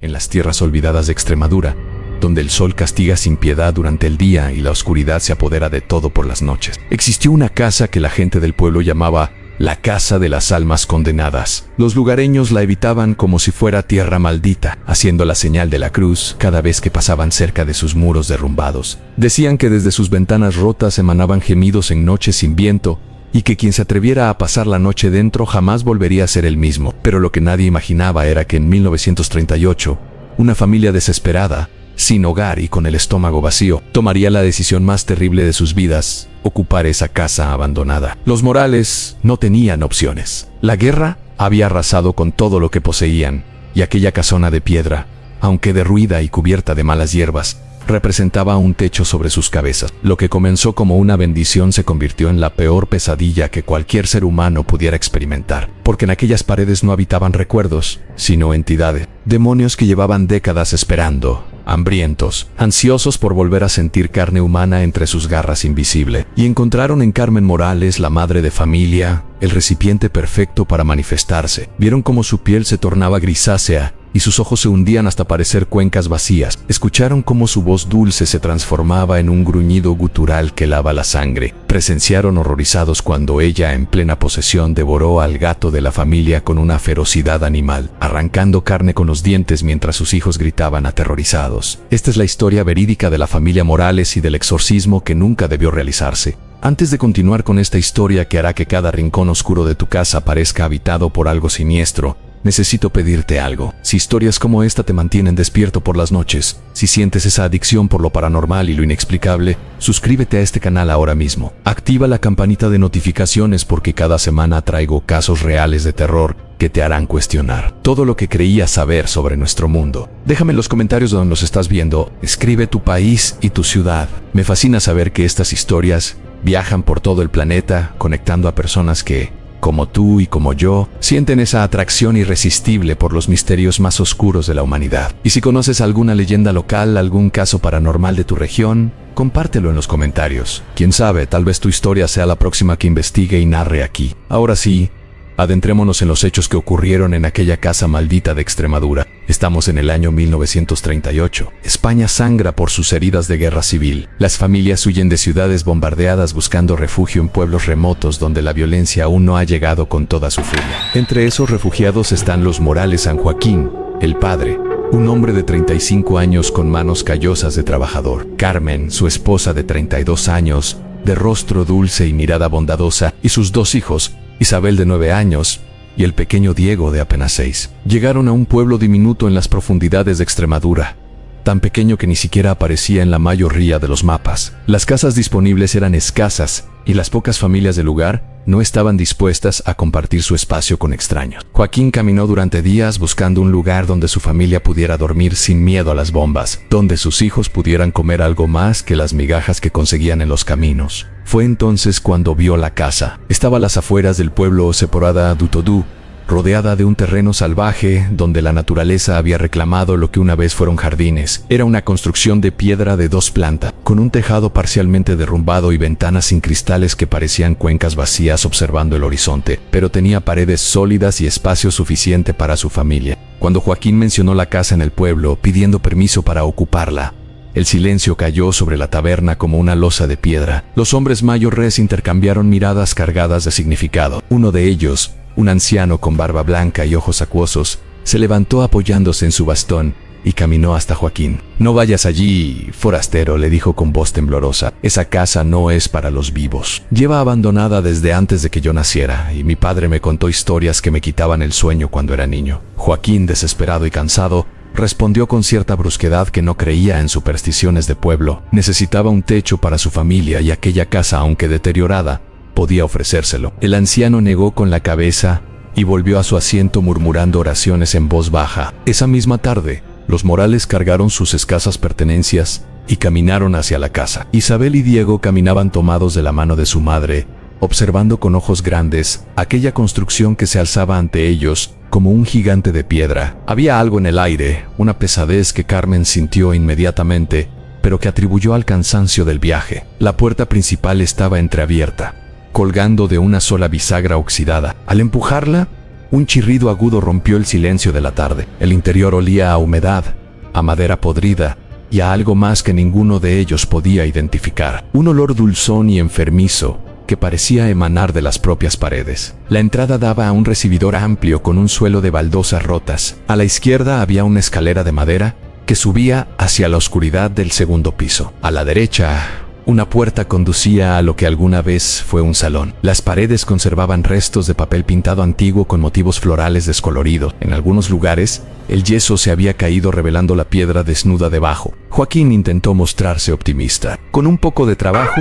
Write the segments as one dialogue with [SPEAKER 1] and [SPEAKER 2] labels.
[SPEAKER 1] en las tierras olvidadas de Extremadura, donde el sol castiga sin piedad durante el día y la oscuridad se apodera de todo por las noches. Existió una casa que la gente del pueblo llamaba la Casa de las Almas Condenadas. Los lugareños la evitaban como si fuera tierra maldita, haciendo la señal de la cruz cada vez que pasaban cerca de sus muros derrumbados. Decían que desde sus ventanas rotas emanaban gemidos en noches sin viento, y que quien se atreviera a pasar la noche dentro jamás volvería a ser el mismo. Pero lo que nadie imaginaba era que en 1938, una familia desesperada, sin hogar y con el estómago vacío, tomaría la decisión más terrible de sus vidas: ocupar esa casa abandonada. Los Morales no tenían opciones. La guerra había arrasado con todo lo que poseían, y aquella casona de piedra, aunque derruida y cubierta de malas hierbas, representaba un techo sobre sus cabezas. Lo que comenzó como una bendición se convirtió en la peor pesadilla que cualquier ser humano pudiera experimentar, porque en aquellas paredes no habitaban recuerdos, sino entidades, demonios que llevaban décadas esperando, hambrientos, ansiosos por volver a sentir carne humana entre sus garras invisible. Y encontraron en Carmen Morales, la madre de familia, el recipiente perfecto para manifestarse. Vieron cómo su piel se tornaba grisácea y sus ojos se hundían hasta parecer cuencas vacías. Escucharon cómo su voz dulce se transformaba en un gruñido gutural que lava la sangre. Presenciaron horrorizados cuando ella, en plena posesión, devoró al gato de la familia con una ferocidad animal, arrancando carne con los dientes mientras sus hijos gritaban aterrorizados. Esta es la historia verídica de la familia Morales y del exorcismo que nunca debió realizarse. Antes de continuar con esta historia que hará que cada rincón oscuro de tu casa parezca habitado por algo siniestro, necesito pedirte algo. Si historias como esta te mantienen despierto por las noches, si sientes esa adicción por lo paranormal y lo inexplicable, suscríbete a este canal ahora mismo. Activa la campanita de notificaciones porque cada semana traigo casos reales de terror que te harán cuestionar todo lo que creías saber sobre nuestro mundo. Déjame en los comentarios donde nos estás viendo. Escribe tu país y tu ciudad. Me fascina saber que estas historias viajan por todo el planeta, conectando a personas que, como tú y como yo, sienten esa atracción irresistible por los misterios más oscuros de la humanidad. Y si conoces alguna leyenda local, algún caso paranormal de tu región, compártelo en los comentarios. Quién sabe, tal vez tu historia sea la próxima que investigue y narre aquí. Ahora sí, adentrémonos en los hechos que ocurrieron en aquella casa maldita de Extremadura. Estamos en el año 1938. España sangra por sus heridas de guerra civil. Las familias huyen de ciudades bombardeadas buscando refugio en pueblos remotos donde la violencia aún no ha llegado con toda su furia. Entre esos refugiados están los Morales San Joaquín, el padre, un hombre de 35 años con manos callosas de trabajador. Carmen, su esposa de 32 años, de rostro dulce y mirada bondadosa, y sus dos hijos, Isabel de 9 años y el pequeño Diego de apenas 6. Llegaron a un pueblo diminuto en las profundidades de Extremadura, tan pequeño que ni siquiera aparecía en la mayoría de los mapas. Las casas disponibles eran escasas y las pocas familias del lugar no estaban dispuestas a compartir su espacio con extraños. Joaquín caminó durante días buscando un lugar donde su familia pudiera dormir sin miedo a las bombas, donde sus hijos pudieran comer algo más que las migajas que conseguían en los caminos. Fue entonces cuando vio la casa. Estaba a las afueras del pueblo Separada Dutodú, rodeada de un terreno salvaje donde la naturaleza había reclamado lo que una vez fueron jardines. Era una construcción de piedra de 2 plantas, con un tejado parcialmente derrumbado y ventanas sin cristales que parecían cuencas vacías observando el horizonte, pero tenía paredes sólidas y espacio suficiente para su familia. Cuando Joaquín mencionó la casa en el pueblo, pidiendo permiso para ocuparla, el silencio cayó sobre la taberna como una losa de piedra. Los hombres mayores intercambiaron miradas cargadas de significado. Uno de ellos, un anciano con barba blanca y ojos acuosos, se levantó apoyándose en su bastón y caminó hasta Joaquín. «No vayas allí, forastero», le dijo con voz temblorosa. «Esa casa no es para los vivos. Lleva abandonada desde antes de que yo naciera, y mi padre me contó historias que me quitaban el sueño cuando era niño». Joaquín, desesperado y cansado, respondió con cierta brusquedad que no creía en supersticiones de pueblo. Necesitaba un techo para su familia y aquella casa, aunque deteriorada, podía ofrecérselo. El anciano negó con la cabeza y volvió a su asiento murmurando oraciones en voz baja. Esa misma tarde, los Morales cargaron sus escasas pertenencias y caminaron hacia la casa. Isabel y Diego caminaban tomados de la mano de su madre, observando con ojos grandes aquella construcción que se alzaba ante ellos como un gigante de piedra. Había algo en el aire, una pesadez que Carmen sintió inmediatamente, pero que atribuyó al cansancio del viaje. La puerta principal estaba entreabierta, colgando de una sola bisagra oxidada. Al empujarla, Un chirrido agudo rompió el silencio de la tarde. El interior olía a humedad, a madera podrida y a algo más que ninguno de ellos podía identificar. Un olor dulzón y enfermizo que parecía emanar de las propias paredes. La entrada daba a un recibidor amplio con un suelo de baldosas rotas. A la izquierda había una escalera de madera que subía hacia la oscuridad del segundo piso. A la derecha, una puerta conducía a lo que alguna vez fue un salón. Las paredes conservaban restos de papel pintado antiguo con motivos florales descoloridos. En algunos lugares, el yeso se había caído revelando la piedra desnuda debajo. Joaquín intentó mostrarse optimista. Con un poco de trabajo,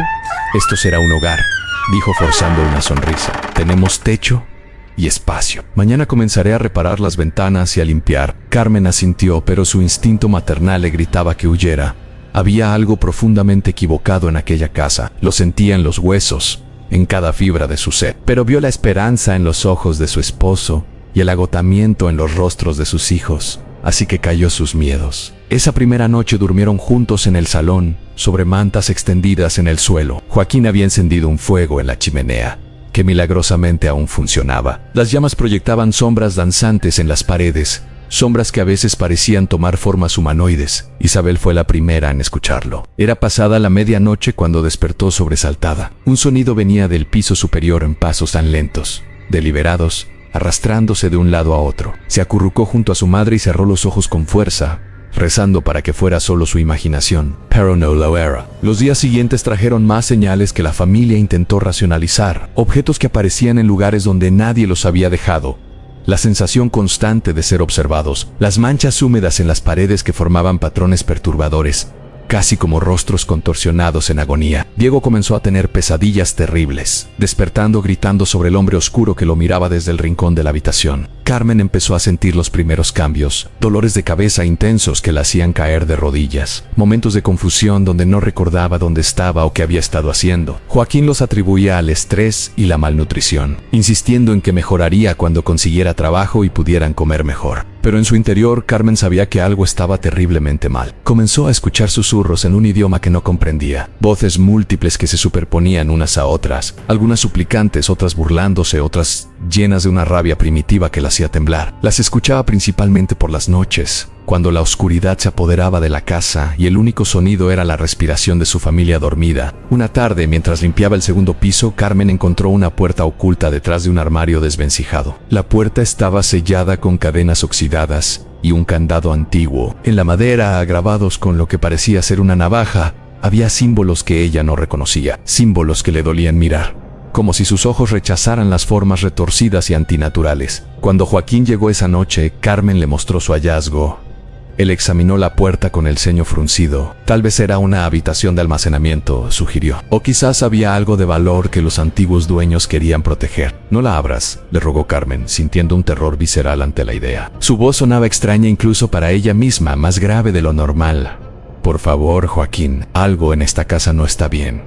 [SPEAKER 1] esto será un hogar, dijo forzando una sonrisa. Tenemos techo y espacio. Mañana comenzaré a reparar las ventanas y a limpiar. Carmen asintió, pero su instinto maternal le gritaba que huyera. Había algo profundamente equivocado en aquella casa. Lo sentía en los huesos, en cada fibra de su ser. Pero vio la esperanza en los ojos de su esposo y el agotamiento en los rostros de sus hijos. Así que cayó sus miedos. Esa primera noche durmieron juntos en el salón, sobre mantas extendidas en el suelo. Joaquín había encendido un fuego en la chimenea, que milagrosamente aún funcionaba. Las llamas proyectaban sombras danzantes en las paredes, sombras que a veces parecían tomar formas humanoides. Isabel fue la primera en escucharlo. Era pasada la medianoche cuando despertó sobresaltada. Un sonido venía del piso superior en pasos tan lentos, deliberados, arrastrándose de un lado a otro. Se acurrucó junto a su madre y cerró los ojos con fuerza, rezando para que fuera solo su imaginación. Pero no lo era. Los días siguientes trajeron más señales que la familia intentó racionalizar. Objetos que aparecían en lugares donde nadie los había dejado. La sensación constante de ser observados. Las manchas húmedas en las paredes que formaban patrones perturbadores, casi como rostros contorsionados en agonía. Diego comenzó a tener pesadillas terribles, despertando gritando sobre el hombre oscuro que lo miraba desde el rincón de la habitación. Carmen empezó a sentir los primeros cambios, dolores de cabeza intensos que la hacían caer de rodillas, momentos de confusión donde no recordaba dónde estaba o qué había estado haciendo. Joaquín los atribuía al estrés y la malnutrición, insistiendo en que mejoraría cuando consiguiera trabajo y pudieran comer mejor. Pero en su interior, Carmen sabía que algo estaba terriblemente mal. Comenzó a escuchar susurros en un idioma que no comprendía, voces múltiples que se superponían unas a otras, algunas suplicantes, otras burlándose, otras llenas de una rabia primitiva que la hacía temblar. Las escuchaba principalmente por las noches, cuando la oscuridad se apoderaba de la casa y el único sonido era la respiración de su familia dormida. Una tarde, mientras limpiaba el segundo piso, Carmen encontró una puerta oculta detrás de un armario desvencijado. La puerta estaba sellada con cadenas oxidadas y un candado antiguo. En la madera, grabados con lo que parecía ser una navaja, había símbolos que ella no reconocía, símbolos que le dolían mirar, como si sus ojos rechazaran las formas retorcidas y antinaturales. Cuando Joaquín llegó esa noche, Carmen le mostró su hallazgo. Él examinó la puerta con el ceño fruncido. Tal vez era una habitación de almacenamiento, sugirió. O quizás había algo de valor que los antiguos dueños querían proteger. No la abras, le rogó Carmen, sintiendo un terror visceral ante la idea. Su voz sonaba extraña incluso para ella misma, más grave de lo normal. Por favor, Joaquín, algo en esta casa no está bien.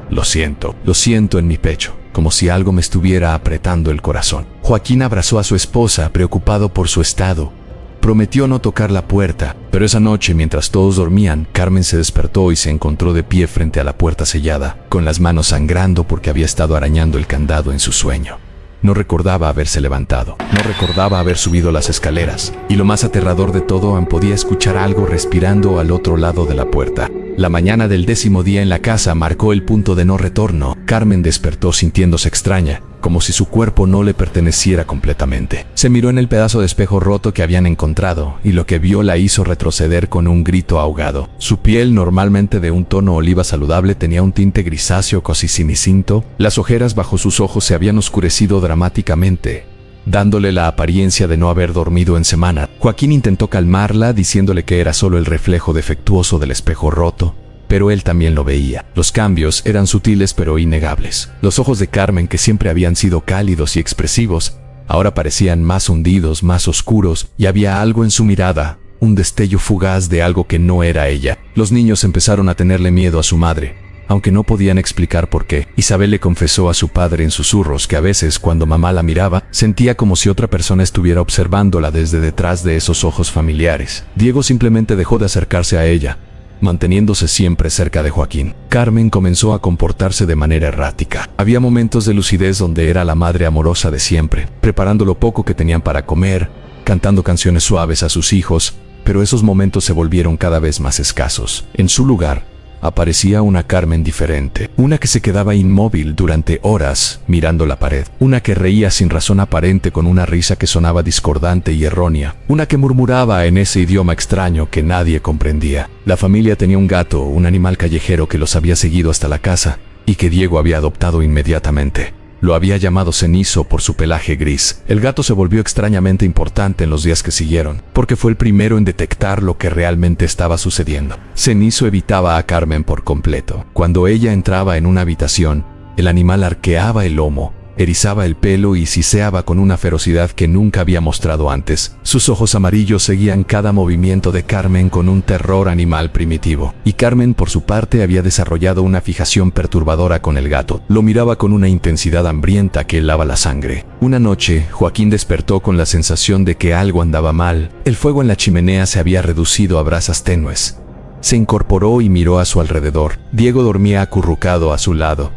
[SPEAKER 1] Lo siento en mi pecho, como si algo me estuviera apretando el corazón. Joaquín abrazó a su esposa, preocupado por su estado. Prometió no tocar la puerta, pero esa noche, mientras todos dormían, Carmen se despertó y se encontró de pie frente a la puerta sellada, con las manos sangrando porque había estado arañando el candado en su sueño. No recordaba haberse levantado, no recordaba haber subido las escaleras, y lo más aterrador de todo, podía escuchar algo respirando al otro lado de la puerta. La mañana del 10º día en la casa marcó el punto de no retorno. Carmen despertó sintiéndose extraña, como si su cuerpo no le perteneciera completamente. Se miró en el pedazo de espejo roto que habían encontrado, y lo que vio la hizo retroceder con un grito ahogado. Su piel, normalmente de un tono oliva saludable, tenía un tinte grisáceo casi ceniciento. Las ojeras bajo sus ojos se habían oscurecido dramáticamente, dándole la apariencia de no haber dormido en semana. Joaquín intentó calmarla, diciéndole que era solo el reflejo defectuoso del espejo roto, pero él también lo veía. Los cambios eran sutiles pero innegables. Los ojos de Carmen, que siempre habían sido cálidos y expresivos, ahora parecían más hundidos, más oscuros, y había algo en su mirada, un destello fugaz de algo que no era ella. Los niños empezaron a tenerle miedo a su madre, aunque no podían explicar por qué. Isabel le confesó a su padre en susurros que a veces, cuando mamá la miraba, sentía como si otra persona estuviera observándola desde detrás de esos ojos familiares. Diego simplemente dejó de acercarse a ella, manteniéndose siempre cerca de Joaquín. Carmen comenzó a comportarse de manera errática. Había momentos de lucidez donde era la madre amorosa de siempre, preparando lo poco que tenían para comer, cantando canciones suaves a sus hijos, pero esos momentos se volvieron cada vez más escasos. En su lugar, aparecía una Carmen diferente, una que se quedaba inmóvil durante horas mirando la pared, una que reía sin razón aparente con una risa que sonaba discordante y errónea, una que murmuraba en ese idioma extraño que nadie comprendía. La familia tenía un gato, un animal callejero que los había seguido hasta la casa y que Diego había adoptado inmediatamente. Lo había llamado Cenizo por su pelaje gris. El gato se volvió extrañamente importante en los días que siguieron, porque fue el primero en detectar lo que realmente estaba sucediendo. Cenizo evitaba a Carmen por completo. Cuando ella entraba en una habitación, el animal arqueaba el lomo, erizaba el pelo y siseaba con una ferocidad que nunca había mostrado antes. Sus ojos amarillos seguían cada movimiento de Carmen con un terror animal primitivo. Y Carmen, por su parte, había desarrollado una fijación perturbadora con el gato. Lo miraba con una intensidad hambrienta que helaba la sangre. Una noche, Joaquín despertó con la sensación de que algo andaba mal. El fuego en la chimenea se había reducido a brasas tenues. Se incorporó y miró a su alrededor. Diego dormía acurrucado a su lado.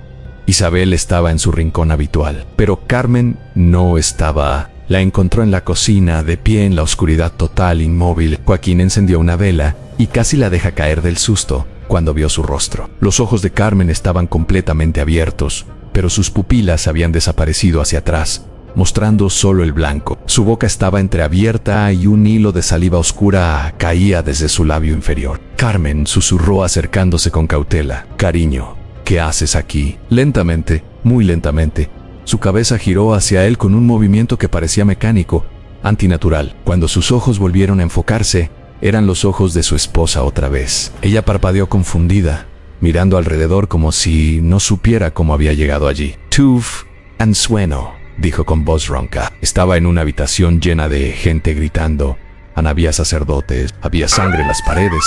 [SPEAKER 1] Isabel estaba en su rincón habitual, pero Carmen no estaba. La encontró en la cocina, de pie en la oscuridad total, inmóvil. Joaquín encendió una vela y casi la deja caer del susto cuando vio su rostro. Los ojos de Carmen estaban completamente abiertos, pero sus pupilas habían desaparecido hacia atrás, mostrando solo el blanco. Su boca estaba entreabierta y un hilo de saliva oscura caía desde su labio inferior. Carmen susurró acercándose con cautela: «Cariño, ¿qué haces aquí?». Lentamente, muy lentamente, su cabeza giró hacia él con un movimiento que parecía mecánico, antinatural. Cuando sus ojos volvieron a enfocarse, eran los ojos de su esposa otra vez. Ella parpadeó confundida, mirando alrededor como si no supiera cómo había llegado allí. «Tuf Ansueno», dijo con voz ronca. Estaba en una habitación llena de gente gritando. Había sacerdotes, había sangre en las paredes.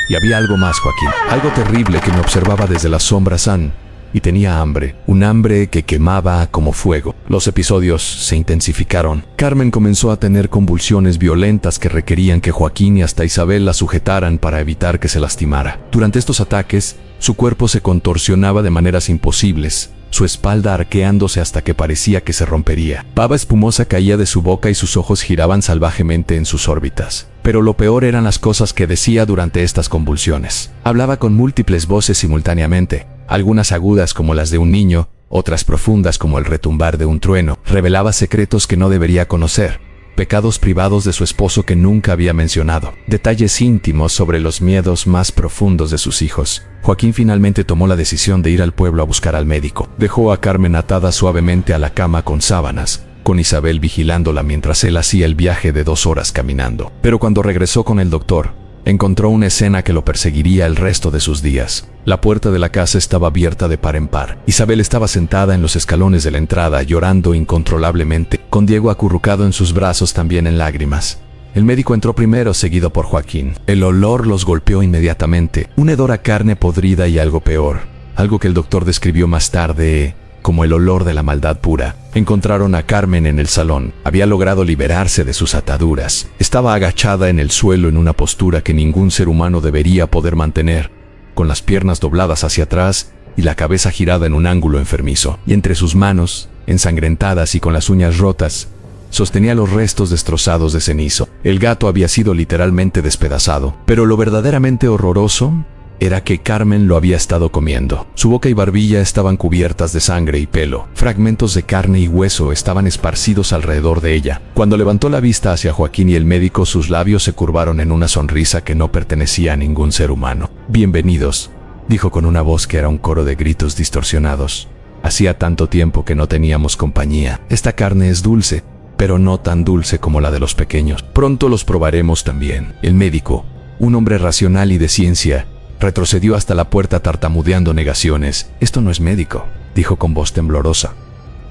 [SPEAKER 1] Y había algo más, Joaquín, algo terrible que me observaba desde las sombras, y tenía hambre, un hambre que quemaba como fuego. Los episodios se intensificaron. Carmen comenzó a tener convulsiones violentas que requerían que Joaquín y hasta Isabel la sujetaran para evitar que se lastimara. Durante estos ataques, su cuerpo se contorsionaba de maneras imposibles, su espalda arqueándose hasta que parecía que se rompería. Baba espumosa caía de su boca y sus ojos giraban salvajemente en sus órbitas. Pero lo peor eran las cosas que decía durante estas convulsiones. Hablaba con múltiples voces simultáneamente, algunas agudas como las de un niño, otras profundas como el retumbar de un trueno. Revelaba secretos que no debería conocer, pecados privados de su esposo que nunca había mencionado, detalles íntimos sobre los miedos más profundos de sus hijos. Joaquín finalmente tomó la decisión de ir al pueblo a buscar al médico. Dejó a Carmen atada suavemente a la cama con sábanas, con Isabel vigilándola mientras él hacía el viaje de 2 horas caminando. Pero cuando regresó con el doctor, encontró una escena que lo perseguiría el resto de sus días. La puerta de la casa estaba abierta de par en par. Isabel estaba sentada en los escalones de la entrada, llorando incontrolablemente, con Diego acurrucado en sus brazos también en lágrimas. El médico entró primero, seguido por Joaquín. El olor los golpeó inmediatamente, un hedor a carne podrida y algo peor, algo que el doctor describió más tarde como el olor de la maldad pura. Encontraron a Carmen en el salón. Había logrado liberarse de sus ataduras. Estaba agachada en el suelo en una postura que ningún ser humano debería poder mantener, con las piernas dobladas hacia atrás y la cabeza girada en un ángulo enfermizo. Y entre sus manos, ensangrentadas y con las uñas rotas, sostenía los restos destrozados de Cenizo. El gato había sido literalmente despedazado, pero lo verdaderamente horroroso era que Carmen lo había estado comiendo. Su boca y barbilla estaban cubiertas de sangre y pelo. Fragmentos de carne y hueso estaban esparcidos alrededor de ella. Cuando levantó la vista hacia Joaquín y el médico, sus labios se curvaron en una sonrisa que no pertenecía a ningún ser humano. «Bienvenidos», dijo con una voz que era un coro de gritos distorsionados. «Hacía tanto tiempo que no teníamos compañía. Esta carne es dulce, pero no tan dulce como la de los pequeños. Pronto los probaremos también». El médico, un hombre racional y de ciencia, retrocedió hasta la puerta tartamudeando negaciones. «Esto no es médico», dijo con voz temblorosa.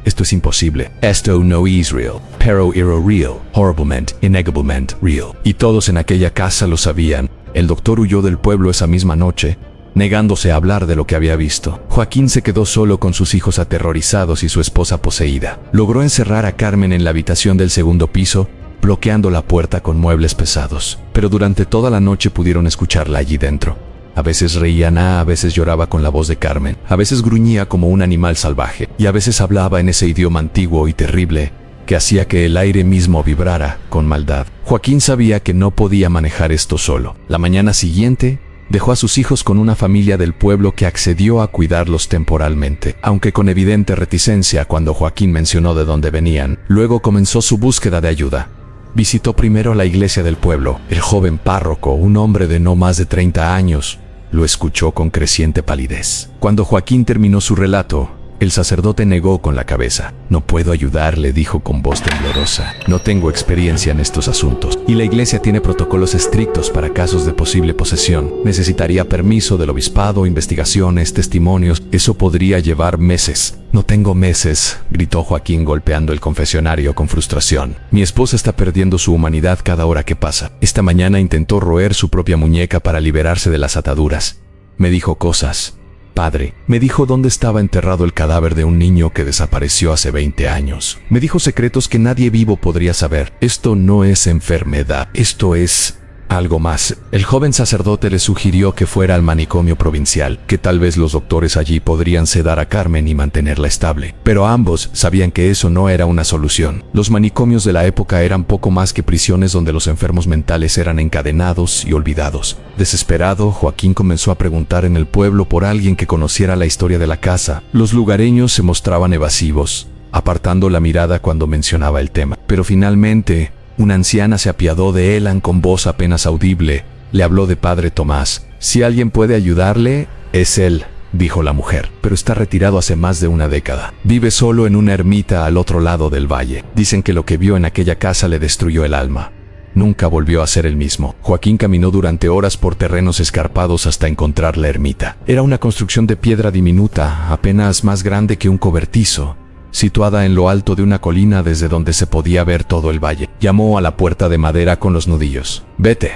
[SPEAKER 1] «Esto es imposible. Esto no es real, pero era real, horriblemente, innegablemente real». Y todos en aquella casa lo sabían. El doctor huyó del pueblo esa misma noche, negándose a hablar de lo que había visto. Joaquín se quedó solo con sus hijos aterrorizados y su esposa poseída. Logró encerrar a Carmen en la habitación del segundo piso, bloqueando la puerta con muebles pesados. Pero durante toda la noche pudieron escucharla allí dentro. A veces reía a veces lloraba con la voz de Carmen, a veces gruñía como un animal salvaje, y a veces hablaba en ese idioma antiguo y terrible que hacía que el aire mismo vibrara con maldad. Joaquín sabía que no podía manejar esto solo. La mañana siguiente, dejó a sus hijos con una familia del pueblo que accedió a cuidarlos temporalmente, aunque con evidente reticencia cuando Joaquín mencionó de dónde venían. Luego comenzó su búsqueda de ayuda. Visitó primero la iglesia del pueblo. El joven párroco, un hombre de no más de 30 años, lo escuchó con creciente palidez. Cuando Joaquín terminó su relato, el sacerdote negó con la cabeza. No puedo ayudarle, dijo con voz temblorosa. No tengo experiencia en estos asuntos. Y la iglesia tiene protocolos estrictos para casos de posible posesión. Necesitaría permiso del obispado, investigaciones, testimonios. Eso podría llevar meses. No tengo meses, gritó Joaquín golpeando el confesionario con frustración. Mi esposa está perdiendo su humanidad cada hora que pasa. Esta mañana intentó roer su propia muñeca para liberarse de las ataduras. Me dijo cosas. Padre, me dijo dónde estaba enterrado el cadáver de un niño que desapareció hace 20 años. Me dijo secretos que nadie vivo podría saber. Esto no es enfermedad, esto es algo más. El joven sacerdote le sugirió que fuera al manicomio provincial, que tal vez los doctores allí podrían sedar a Carmen y mantenerla estable. Pero ambos sabían que eso no era una solución. Los manicomios de la época eran poco más que prisiones donde los enfermos mentales eran encadenados y olvidados. Desesperado, Joaquín comenzó a preguntar en el pueblo por alguien que conociera la historia de la casa. Los lugareños se mostraban evasivos, apartando la mirada cuando mencionaba el tema. Pero finalmente, una anciana se apiadó de él con voz apenas audible. Le habló de Padre Tomás. Si alguien puede ayudarle, es él, dijo la mujer, pero está retirado hace más de una década. Vive solo en una ermita al otro lado del valle. Dicen que lo que vio en aquella casa le destruyó el alma. Nunca volvió a ser el mismo. Joaquín caminó durante horas por terrenos escarpados hasta encontrar la ermita. Era una construcción de piedra diminuta, apenas más grande que un cobertizo, situada en lo alto de una colina desde donde se podía ver todo el valle. Llamó a la puerta de madera con los nudillos. «Vete»,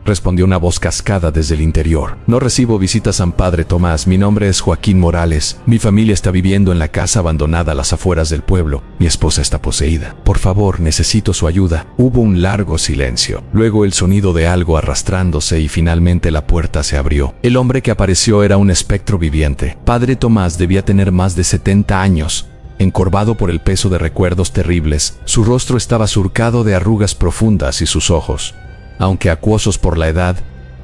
[SPEAKER 1] respondió una voz cascada desde el interior. «No recibo visitas, San Padre Tomás. Mi nombre es Joaquín Morales. Mi familia está viviendo en la casa abandonada a las afueras del pueblo. Mi esposa está poseída. Por favor, necesito su ayuda». Hubo un largo silencio. Luego el sonido de algo arrastrándose y finalmente la puerta se abrió. El hombre que apareció era un espectro viviente. Padre Tomás debía tener más de 70 años. Encorvado por el peso de recuerdos terribles, su rostro estaba surcado de arrugas profundas y sus ojos, aunque acuosos por la edad,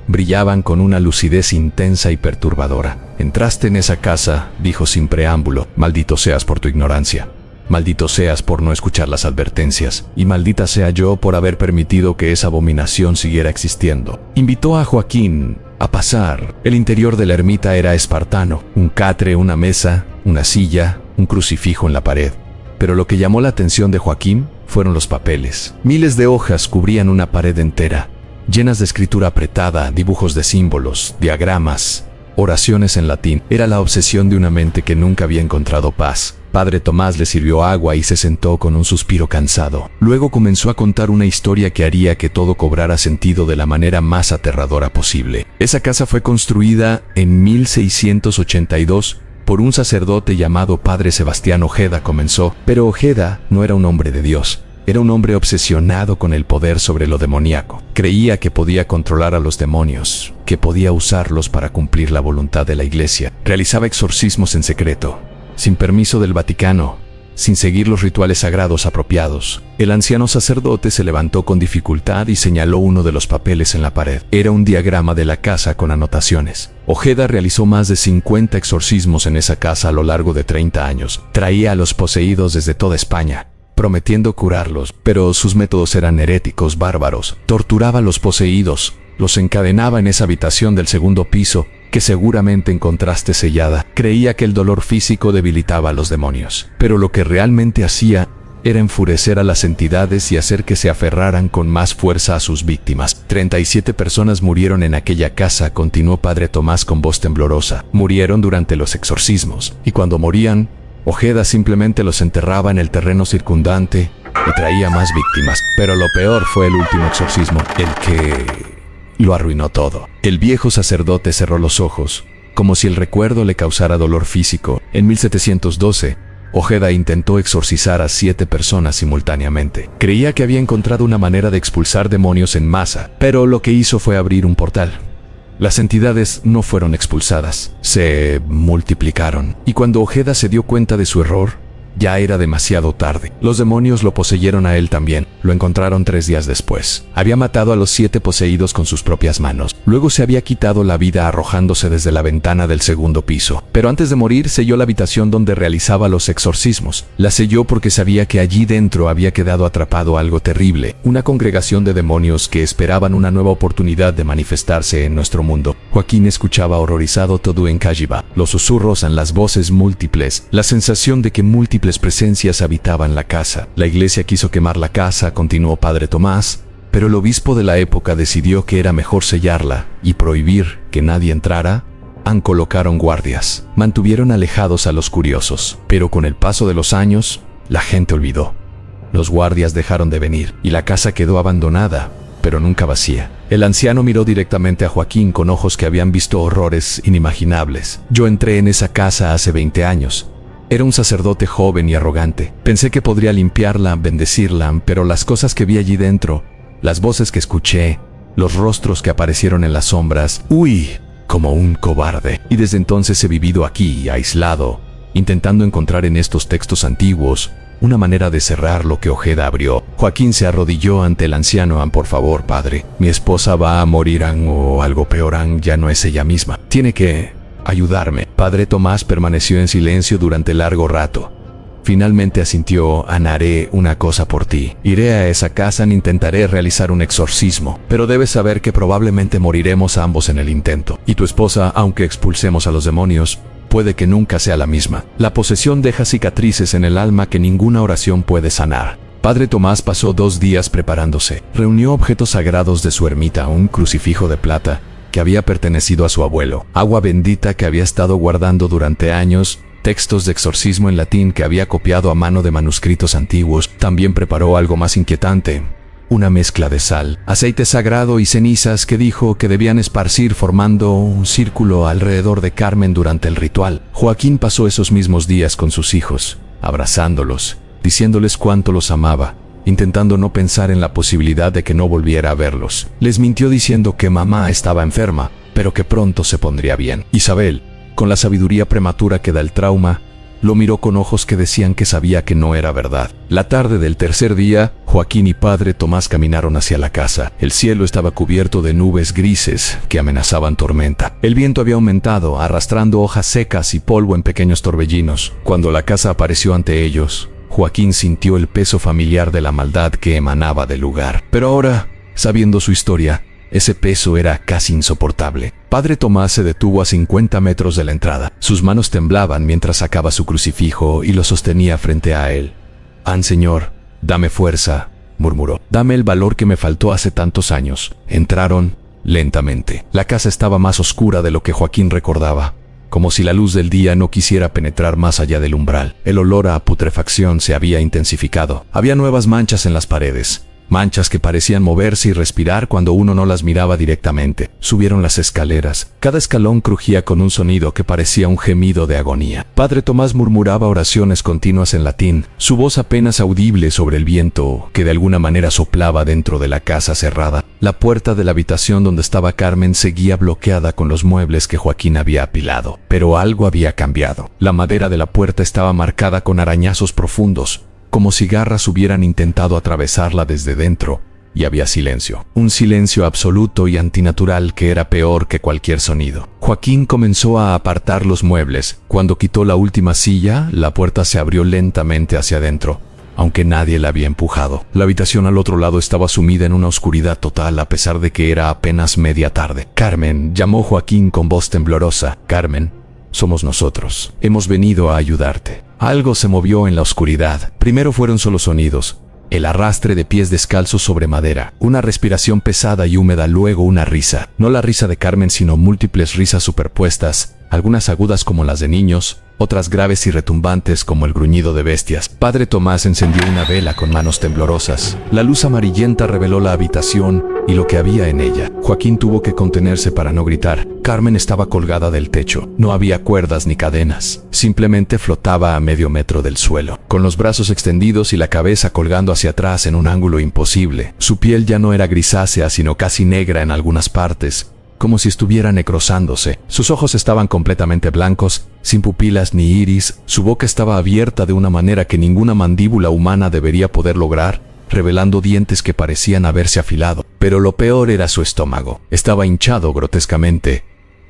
[SPEAKER 1] brillaban con una lucidez intensa y perturbadora. «Entraste en esa casa», dijo sin preámbulo. «Maldito seas por tu ignorancia. Maldito seas por no escuchar las advertencias. Y maldita sea yo por haber permitido que esa abominación siguiera existiendo». Invitó a Joaquín a pasar. El interior de la ermita era espartano. Un catre, una mesa, una silla, un crucifijo en la pared. Pero lo que llamó la atención de Joaquín fueron los papeles. Miles de hojas cubrían una pared entera, llenas de escritura apretada, dibujos de símbolos, diagramas, oraciones en latín. Era la obsesión de una mente que nunca había encontrado paz. Padre Tomás le sirvió agua y se sentó con un suspiro cansado. Luego comenzó a contar una historia que haría que todo cobrara sentido de la manera más aterradora posible. Esa casa fue construida en 1682 por un sacerdote llamado Padre Sebastián Ojeda, comenzó. Pero Ojeda no era un hombre de Dios. Era un hombre obsesionado con el poder sobre lo demoníaco. Creía que podía controlar a los demonios, que podía usarlos para cumplir la voluntad de la iglesia. Realizaba exorcismos en secreto, sin permiso del Vaticano, sin seguir los rituales sagrados apropiados. El anciano sacerdote se levantó con dificultad y señaló uno de los papeles en la pared. Era un diagrama de la casa con anotaciones. Ojeda realizó más de 50 exorcismos en esa casa a lo largo de 30 años. Traía a los poseídos desde toda España, prometiendo curarlos, pero sus métodos eran heréticos, bárbaros. Torturaba a los poseídos, los encadenaba en esa habitación del segundo piso, que seguramente encontraste sellada. Creía que el dolor físico debilitaba a los demonios, pero lo que realmente hacía era enfurecer a las entidades y hacer que se aferraran con más fuerza a sus víctimas. 37 personas murieron en aquella casa, continuó Padre Tomás con voz temblorosa. Murieron durante los exorcismos, y cuando morían, Ojeda simplemente los enterraba en el terreno circundante y traía más víctimas. Pero lo peor fue el último exorcismo, el que lo arruinó todo. El viejo sacerdote cerró los ojos, como si el recuerdo le causara dolor físico. En 1712, Ojeda intentó exorcizar a 7 personas simultáneamente. Creía que había encontrado una manera de expulsar demonios en masa, pero lo que hizo fue abrir un portal. Las entidades no fueron expulsadas, se multiplicaron. Y cuando Ojeda se dio cuenta de su error, ya era demasiado tarde. Los demonios lo poseyeron a él también. Lo encontraron 3 días después. Había matado a los 7 poseídos con sus propias manos. Luego se había quitado la vida arrojándose desde la ventana del 2.º piso. Pero antes de morir selló la habitación donde realizaba los exorcismos. La selló porque sabía que allí dentro había quedado atrapado algo terrible. Una congregación de demonios que esperaban una nueva oportunidad de manifestarse en nuestro mundo. Joaquín escuchaba horrorizado todo en Cajiba. Los susurros en las voces múltiples. La sensación de que múltiples presencias habitaban la casa. La iglesia quiso quemar la casa, continuó Padre Tomás, pero el obispo de la época decidió que era mejor sellarla y prohibir que nadie entrara. Colocaron guardias, mantuvieron alejados a los curiosos, pero con el paso de los años, la gente olvidó. Los guardias dejaron de venir y la casa quedó abandonada, pero nunca vacía. El anciano miró directamente a Joaquín con ojos que habían visto horrores inimaginables. Yo entré en esa casa hace 20 años. Era un sacerdote joven y arrogante. Pensé que podría limpiarla, bendecirla, pero las cosas que vi allí dentro, las voces que escuché, los rostros que aparecieron en las sombras, ¡uy! Como un cobarde. Y desde entonces he vivido aquí, aislado, intentando encontrar en estos textos antiguos una manera de cerrar lo que Ojeda abrió. Joaquín se arrodilló ante el anciano. Por favor, padre, mi esposa va a morir, o algo peor, ya no es ella misma. Tiene que ayudarme. Padre Tomás permaneció en silencio durante largo rato. Finalmente asintió. Haré una cosa por ti. Iré a esa casa e intentaré realizar un exorcismo. Pero debes saber que probablemente moriremos ambos en el intento. Y tu esposa, aunque expulsemos a los demonios, puede que nunca sea la misma. La posesión deja cicatrices en el alma que ninguna oración puede sanar. Padre Tomás pasó 2 días preparándose. Reunió objetos sagrados de su ermita, un crucifijo de plata que había pertenecido a su abuelo, agua bendita que había estado guardando durante años, textos de exorcismo en latín que había copiado a mano de manuscritos antiguos. También preparó algo más inquietante, una mezcla de sal, aceite sagrado y cenizas que dijo que debían esparcir formando un círculo alrededor de Carmen durante el ritual. Joaquín pasó esos mismos días con sus hijos, abrazándolos, diciéndoles cuánto los amaba, intentando no pensar en la posibilidad de que no volviera a verlos. Les mintió diciendo que mamá estaba enferma, pero que pronto se pondría bien. Isabel, con la sabiduría prematura que da el trauma, lo miró con ojos que decían que sabía que no era verdad. La tarde del 3.er día, Joaquín y Padre Tomás caminaron hacia la casa. El cielo estaba cubierto de nubes grises que amenazaban tormenta. El viento había aumentado, arrastrando hojas secas y polvo en pequeños torbellinos. Cuando la casa apareció ante ellos, Joaquín sintió el peso familiar de la maldad que emanaba del lugar. Pero ahora, sabiendo su historia, ese peso era casi insoportable. Padre Tomás se detuvo a 50 metros de la entrada. Sus manos temblaban mientras sacaba su crucifijo y lo sostenía frente a él. Señor, dame fuerza, murmuró. Dame el valor que me faltó hace tantos años. Entraron lentamente. La casa estaba más oscura de lo que Joaquín recordaba, como si la luz del día no quisiera penetrar más allá del umbral. El olor a putrefacción se había intensificado. Había nuevas manchas en las paredes, manchas que parecían moverse y respirar cuando uno no las miraba directamente. Subieron las escaleras. Cada escalón crujía con un sonido que parecía un gemido de agonía. Padre Tomás murmuraba oraciones continuas en latín, su voz apenas audible sobre el viento que de alguna manera soplaba dentro de la casa cerrada. La puerta de la habitación donde estaba Carmen seguía bloqueada con los muebles que Joaquín había apilado. Pero algo había cambiado. La madera de la puerta estaba marcada con arañazos profundos, como si garras hubieran intentado atravesarla desde dentro, y había silencio. Un silencio absoluto y antinatural que era peor que cualquier sonido. Joaquín comenzó a apartar los muebles. Cuando quitó la última silla, la puerta se abrió lentamente hacia adentro, aunque nadie la había empujado. La habitación al otro lado estaba sumida en una oscuridad total a pesar de que era apenas media tarde. «Carmen», llamó Joaquín con voz temblorosa. «Carmen, somos nosotros. Hemos venido a ayudarte». Algo se movió en la oscuridad. Primero fueron solo sonidos, el arrastre de pies descalzos sobre madera, una respiración pesada y húmeda, luego una risa. No la risa de Carmen, sino múltiples risas superpuestas, algunas agudas como las de niños, otras graves y retumbantes como el gruñido de bestias. Padre Tomás encendió una vela con manos temblorosas. La luz amarillenta reveló la habitación y lo que había en ella. Joaquín tuvo que contenerse para no gritar. Carmen estaba colgada del techo. No había cuerdas ni cadenas. Simplemente flotaba a medio metro del suelo, con los brazos extendidos y la cabeza colgando hacia atrás en un ángulo imposible. Su piel ya no era grisácea, sino casi negra en algunas partes, como si estuviera necrosándose. Sus ojos estaban completamente blancos, sin pupilas ni iris, su boca estaba abierta de una manera que ninguna mandíbula humana debería poder lograr, revelando dientes que parecían haberse afilado. Pero lo peor era su estómago. Estaba hinchado grotescamente,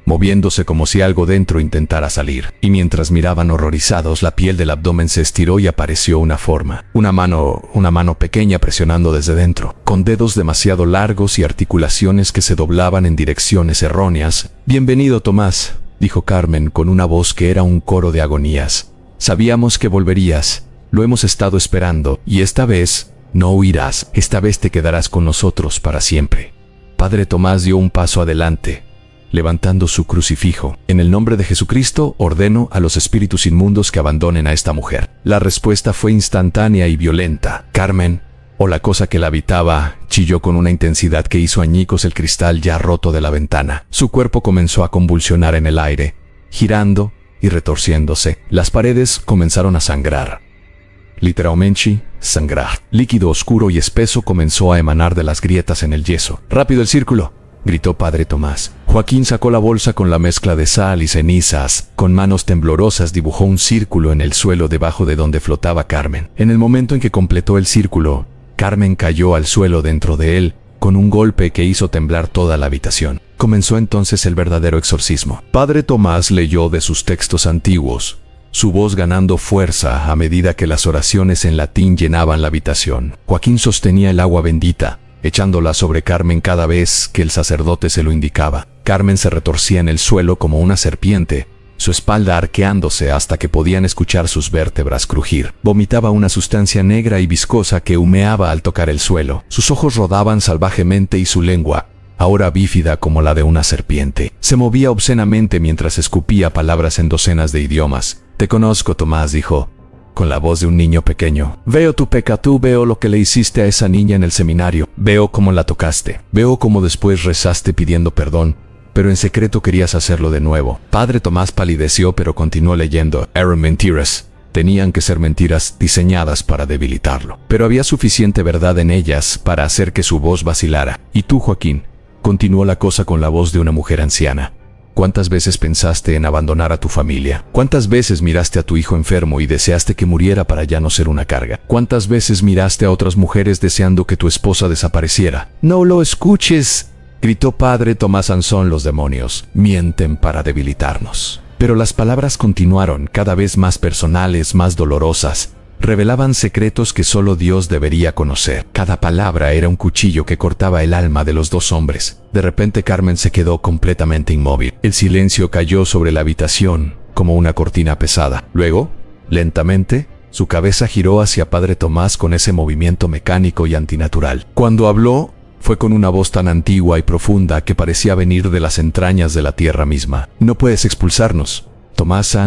[SPEAKER 1] moviéndose como si algo dentro intentara salir. Y mientras miraban horrorizados, la piel del abdomen se estiró y apareció una forma. Una mano pequeña presionando desde dentro, con dedos demasiado largos y articulaciones que se doblaban en direcciones erróneas. «Bienvenido, Tomás», dijo Carmen con una voz que era un coro de agonías. «Sabíamos que volverías. Lo hemos estado esperando. Y esta vez no huirás. Esta vez te quedarás con nosotros para siempre». Padre Tomás dio un paso adelante, levantando su crucifijo. «En el nombre de Jesucristo, ordeno a los espíritus inmundos que abandonen a esta mujer». La respuesta fue instantánea y violenta. Carmen, o la cosa que la habitaba, chilló con una intensidad que hizo añicos el cristal ya roto de la ventana. Su cuerpo comenzó a convulsionar en el aire, girando y retorciéndose. Las paredes comenzaron a sangrar. Literalmente, sangrar. Líquido oscuro y espeso comenzó a emanar de las grietas en el yeso. «¡Rápido el círculo!», gritó Padre Tomás. Joaquín sacó la bolsa con la mezcla de sal y cenizas. Con manos temblorosas dibujó un círculo en el suelo debajo de donde flotaba Carmen. En el momento en que completó el círculo, Carmen cayó al suelo dentro de él, con un golpe que hizo temblar toda la habitación. Comenzó entonces el verdadero exorcismo. Padre Tomás leyó de sus textos antiguos, su voz ganando fuerza a medida que las oraciones en latín llenaban la habitación. Joaquín sostenía el agua bendita, echándola sobre Carmen cada vez que el sacerdote se lo indicaba. Carmen se retorcía en el suelo como una serpiente, su espalda arqueándose hasta que podían escuchar sus vértebras crujir. Vomitaba una sustancia negra y viscosa que humeaba al tocar el suelo. Sus ojos rodaban salvajemente y su lengua, ahora bífida como la de una serpiente, se movía obscenamente mientras escupía palabras en docenas de idiomas. «Te conozco, Tomás», dijo, con la voz de un niño pequeño. «Veo tu pecado, veo lo que le hiciste a esa niña en el seminario. Veo cómo la tocaste. Veo cómo después rezaste pidiendo perdón, pero en secreto querías hacerlo de nuevo». Padre Tomás palideció, pero continuó leyendo. «Eran mentiras. Tenían que ser mentiras diseñadas para debilitarlo. Pero había suficiente verdad en ellas para hacer que su voz vacilara. Y tú, Joaquín», continuó la cosa con la voz de una mujer anciana, «¿cuántas veces pensaste en abandonar a tu familia? ¿Cuántas veces miraste a tu hijo enfermo y deseaste que muriera para ya no ser una carga? ¿Cuántas veces miraste a otras mujeres deseando que tu esposa desapareciera?» «No lo escuches», gritó Padre Tomás. «Sansón, los demonios mienten para debilitarnos». Pero las palabras continuaron, cada vez más personales, más dolorosas. Revelaban secretos que solo Dios debería conocer. Cada palabra era un cuchillo que cortaba el alma de los dos hombres. De repente Carmen se quedó completamente inmóvil. El silencio cayó sobre la habitación como una cortina pesada. Luego, lentamente, su cabeza giró hacia Padre Tomás con ese movimiento mecánico y antinatural. Cuando habló, fue con una voz tan antigua y profunda que parecía venir de las entrañas de la tierra misma. «No puedes expulsarnos, Tomás.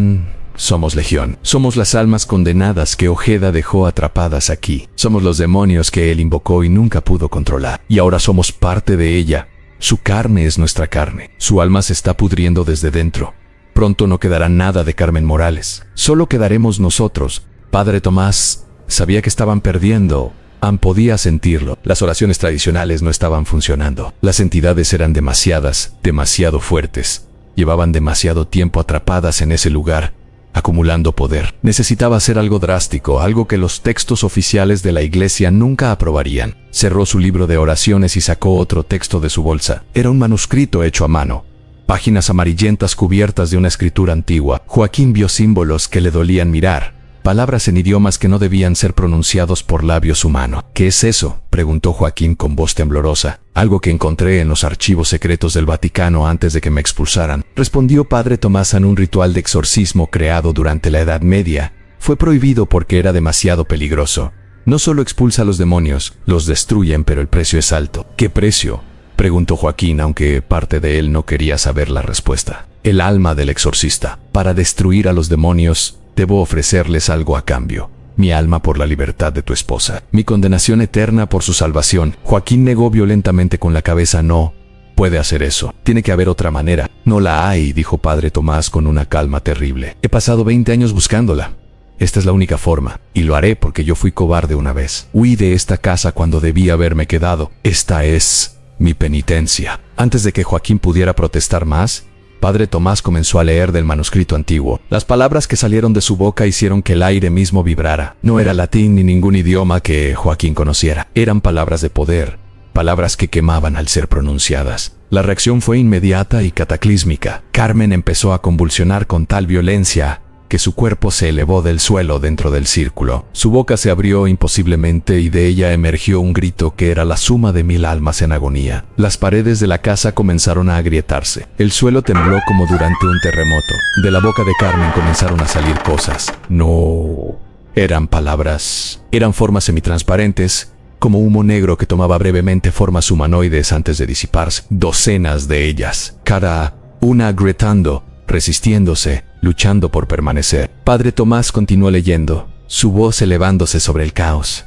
[SPEAKER 1] Somos legión. Somos las almas condenadas que Ojeda dejó atrapadas aquí. Somos los demonios que él invocó y nunca pudo controlar. Y ahora somos parte de ella. Su carne es nuestra carne. Su alma se está pudriendo desde dentro. Pronto no quedará nada de Carmen Morales. Solo quedaremos nosotros». Padre Tomás sabía que estaban perdiendo. Podía sentirlo. Las oraciones tradicionales no estaban funcionando. Las entidades eran demasiado fuertes. Llevaban demasiado tiempo atrapadas en ese lugar, acumulando poder. Necesitaba hacer algo drástico, algo que los textos oficiales de la iglesia nunca aprobarían. Cerró su libro de oraciones y sacó otro texto de su bolsa. Era un manuscrito hecho a mano. Páginas amarillentas cubiertas de una escritura antigua. Joaquín vio símbolos que le dolían mirar. Palabras en idiomas que no debían ser pronunciados por labios humanos. «¿Qué es eso?», preguntó Joaquín con voz temblorosa. «Algo que encontré en los archivos secretos del Vaticano antes de que me expulsaran», respondió Padre Tomás. «En un ritual de exorcismo creado durante la Edad Media. Fue prohibido porque era demasiado peligroso. No solo expulsa a los demonios, los destruyen, pero el precio es alto». «¿Qué precio?», preguntó Joaquín, aunque parte de él no quería saber la respuesta. «El alma del exorcista. Para destruir a los demonios, debo ofrecerles algo a cambio. Mi alma por la libertad de tu esposa. Mi condenación eterna por su salvación». Joaquín negó violentamente con la cabeza. «No puede hacer eso. Tiene que haber otra manera». «No la hay», dijo Padre Tomás con una calma terrible. «He pasado 20 años buscándola. Esta es la única forma. Y lo haré porque yo fui cobarde una vez. Huí de esta casa cuando debí haberme quedado. Esta es mi penitencia. Antes de que Joaquín pudiera protestar más, Padre Tomás comenzó a leer del manuscrito antiguo. Las palabras que salieron de su boca hicieron que el aire mismo vibrara. No era latín ni ningún idioma que Joaquín conociera. Eran palabras de poder, palabras que quemaban al ser pronunciadas. La reacción fue inmediata y cataclísmica. Carmen empezó a convulsionar con tal violencia que su cuerpo se elevó del suelo dentro del círculo. Su boca se abrió imposiblemente y de ella emergió un grito que era la suma de 1000 almas en agonía. Las paredes de la casa comenzaron a agrietarse. El suelo tembló como durante un terremoto. De la boca de Carmen comenzaron a salir cosas. No eran palabras, eran formas semitransparentes, como humo negro que tomaba brevemente formas humanoides antes de disiparse. Docenas de ellas, cada una gritando, resistiéndose, luchando por permanecer. Padre Tomás continuó leyendo, su voz elevándose sobre el caos.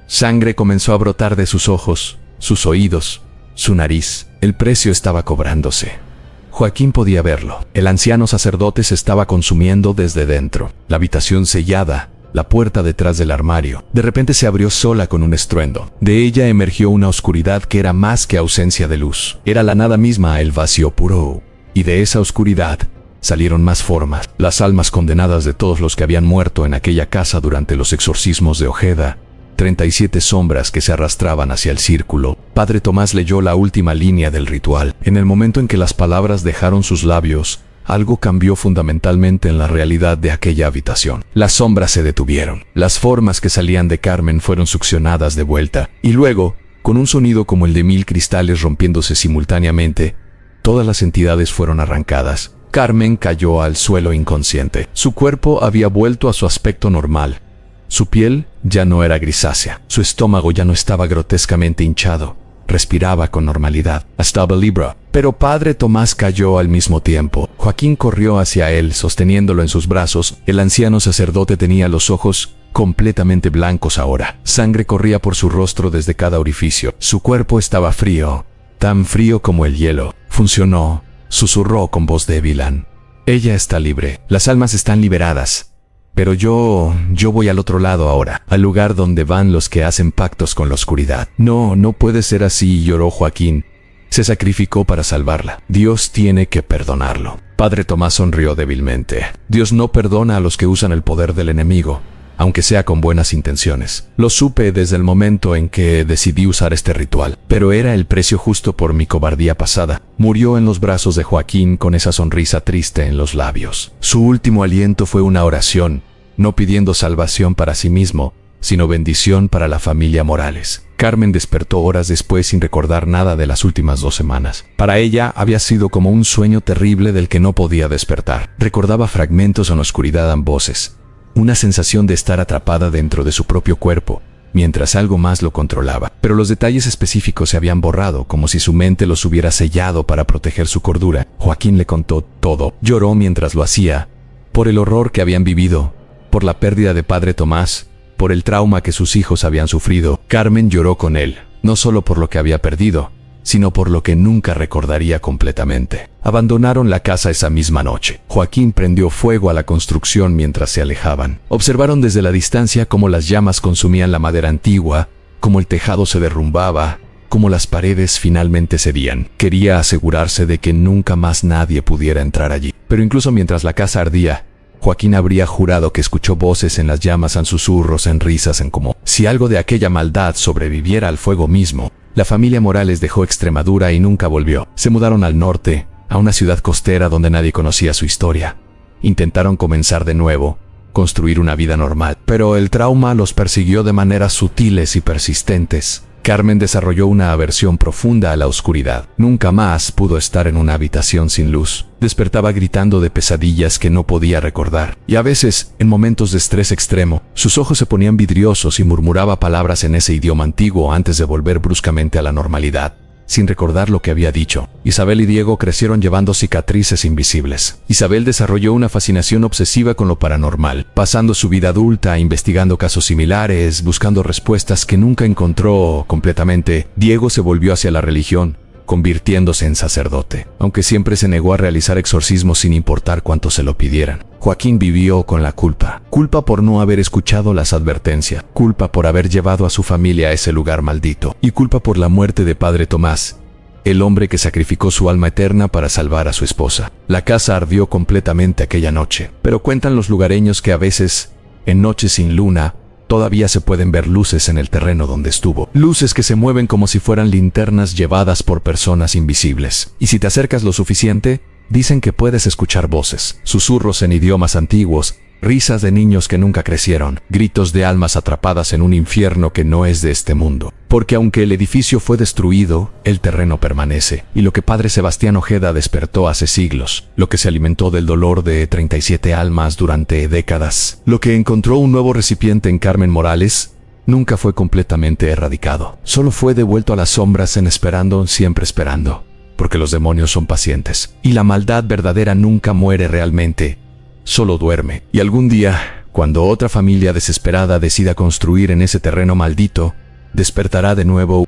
[SPEAKER 1] Sangre comenzó a brotar de sus ojos, sus oídos, su nariz. El precio estaba cobrándose. Joaquín podía verlo. El anciano sacerdote se estaba consumiendo desde dentro. La habitación sellada, la puerta detrás del armario, de repente se abrió sola con un estruendo. De ella emergió una oscuridad que era más que ausencia de luz. Era la nada misma, el vacío puro. Y de esa oscuridad salieron más formas, las almas condenadas de todos los que habían muerto en aquella casa durante los exorcismos de Ojeda. 37 sombras que se arrastraban hacia el círculo. Padre Tomás leyó la última línea del ritual. En el momento en que las palabras dejaron sus labios, algo cambió fundamentalmente en la realidad de aquella habitación. Las sombras se detuvieron. Las formas que salían de Carmen fueron succionadas de vuelta. Y luego, con un sonido como el de 1000 cristales rompiéndose simultáneamente, todas las entidades fueron arrancadas. Carmen cayó al suelo inconsciente. Su cuerpo había vuelto a su aspecto normal. Su piel ya no era grisácea. Su estómago ya no estaba grotescamente hinchado. Respiraba con normalidad. Estaba libre. Pero Padre Tomás cayó al mismo tiempo. Joaquín corrió hacia él, sosteniéndolo en sus brazos. El anciano sacerdote tenía los ojos completamente blancos ahora. Sangre corría por su rostro desde cada orificio. Su cuerpo estaba frío, tan frío como el hielo. Funcionó. Susurró con voz débil. Ella está libre. Las almas están liberadas. Pero yo voy al otro lado ahora, al lugar donde van los que hacen pactos con la oscuridad. No puede ser así, lloró Joaquín. Se sacrificó para salvarla. Dios tiene que perdonarlo. Padre Tomás sonrió débilmente. Dios no perdona a los que usan el poder del enemigo, aunque sea con buenas intenciones. Lo supe desde el momento en que decidí usar este ritual, pero era el precio justo por mi cobardía pasada. Murió en los brazos de Joaquín con esa sonrisa triste en los labios. Su último aliento fue una oración, no pidiendo salvación para sí mismo, sino bendición para la familia Morales. Carmen despertó horas después sin recordar nada de las últimas 2 semanas. Para ella había sido como un sueño terrible del que no podía despertar. Recordaba fragmentos en la oscuridad en voces. Una sensación de estar atrapada dentro de su propio cuerpo, mientras algo más lo controlaba. Pero los detalles específicos se habían borrado, como si su mente los hubiera sellado para proteger su cordura. Joaquín le contó todo. Lloró mientras lo hacía, por el horror que habían vivido, por la pérdida de Padre Tomás, por el trauma que sus hijos habían sufrido. Carmen lloró con él, no solo por lo que había perdido, sino por lo que nunca recordaría completamente. Abandonaron la casa esa misma noche. Joaquín prendió fuego a la construcción mientras se alejaban. Observaron desde la distancia cómo las llamas consumían la madera antigua, cómo el tejado se derrumbaba, cómo las paredes finalmente cedían. Quería asegurarse de que nunca más nadie pudiera entrar allí. Pero incluso mientras la casa ardía, Joaquín habría jurado que escuchó voces en las llamas, en susurros, en risas, en como si algo de aquella maldad sobreviviera al fuego mismo. La familia Morales dejó Extremadura y nunca volvió. Se mudaron al norte, a una ciudad costera donde nadie conocía su historia. Intentaron comenzar de nuevo, construir una vida normal, pero el trauma los persiguió de maneras sutiles y persistentes. Carmen desarrolló una aversión profunda a la oscuridad. Nunca más pudo estar en una habitación sin luz. Despertaba gritando de pesadillas que no podía recordar. Y a veces, en momentos de estrés extremo, sus ojos se ponían vidriosos y murmuraba palabras en ese idioma antiguo antes de volver bruscamente a la normalidad, sin recordar lo que había dicho. Isabel y Diego crecieron llevando cicatrices invisibles. Isabel desarrolló una fascinación obsesiva con lo paranormal, pasando su vida adulta investigando casos similares, buscando respuestas que nunca encontró completamente. Diego se volvió hacia la religión, convirtiéndose en sacerdote, aunque siempre se negó a realizar exorcismos sin importar cuánto se lo pidieran. Joaquín vivió con la culpa por no haber escuchado las advertencias, culpa por haber llevado a su familia a ese lugar maldito, y culpa por la muerte de Padre Tomás, el hombre que sacrificó su alma eterna para salvar a su esposa. La casa ardió completamente aquella noche, pero cuentan los lugareños que a veces, en noches sin luna, todavía se pueden ver luces en el terreno donde estuvo. Luces que se mueven como si fueran linternas llevadas por personas invisibles. Y si te acercas lo suficiente, dicen que puedes escuchar voces, susurros en idiomas antiguos, risas de niños que nunca crecieron, gritos de almas atrapadas en un infierno que no es de este mundo. Porque aunque el edificio fue destruido, el terreno permanece. Y lo que Padre Sebastián Ojeda despertó hace siglos, lo que se alimentó del dolor de 37 almas durante décadas, lo que encontró un nuevo recipiente en Carmen Morales, nunca fue completamente erradicado. Solo fue devuelto a las sombras siempre esperando. Porque los demonios son pacientes. Y la maldad verdadera nunca muere realmente. Solo duerme. Y algún día, cuando otra familia desesperada decida construir en ese terreno maldito, despertará de nuevo